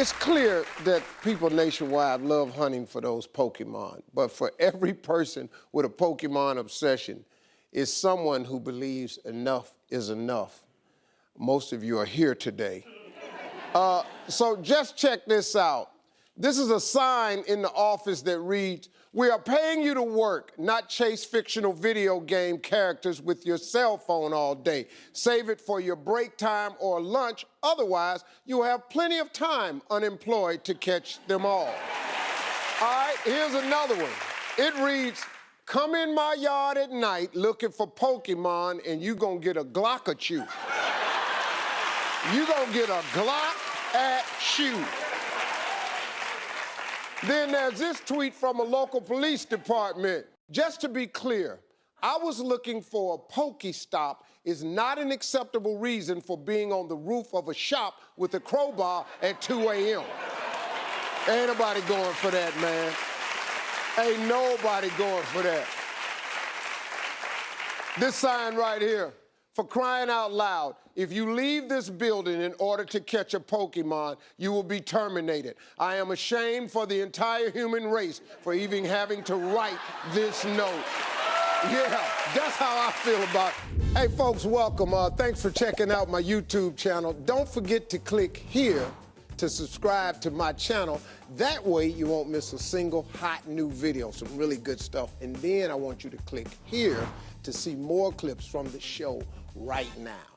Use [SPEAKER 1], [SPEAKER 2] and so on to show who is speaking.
[SPEAKER 1] It's clear that people nationwide love hunting for those Pokemon, but for every person with a Pokemon obsession is someone who believes enough is enough. Most of you are here today. So just check this out. This is a sign in the office that reads, "We are paying you to work, not chase fictional video game characters with your cell phone all day. Save it for your break time or lunch, otherwise you'll have plenty of time unemployed to catch them all." All right, here's another one. It reads, "Come in my yard at night looking for Pokemon and you gonna get a Glock at you." You gonna get a Glock at you. Then there's this tweet from a local police department. "Just to be clear, I was looking for a Pokestop is not an acceptable reason for being on the roof of a shop with a crowbar at 2 a.m. Ain't nobody going for that, man. Ain't nobody going for that. This sign right here, for crying out loud, if you leave this building in order to catch a Pokemon, you will be terminated. I am ashamed for the entire human race for even having to write this note." Yeah, that's how I feel about it. Hey, folks, welcome. Thanks for checking out my YouTube channel. Don't forget to click here to subscribe to my channel. That way you won't miss a single hot new video, some really good stuff. And then I want you to click here to see more clips from the show right now.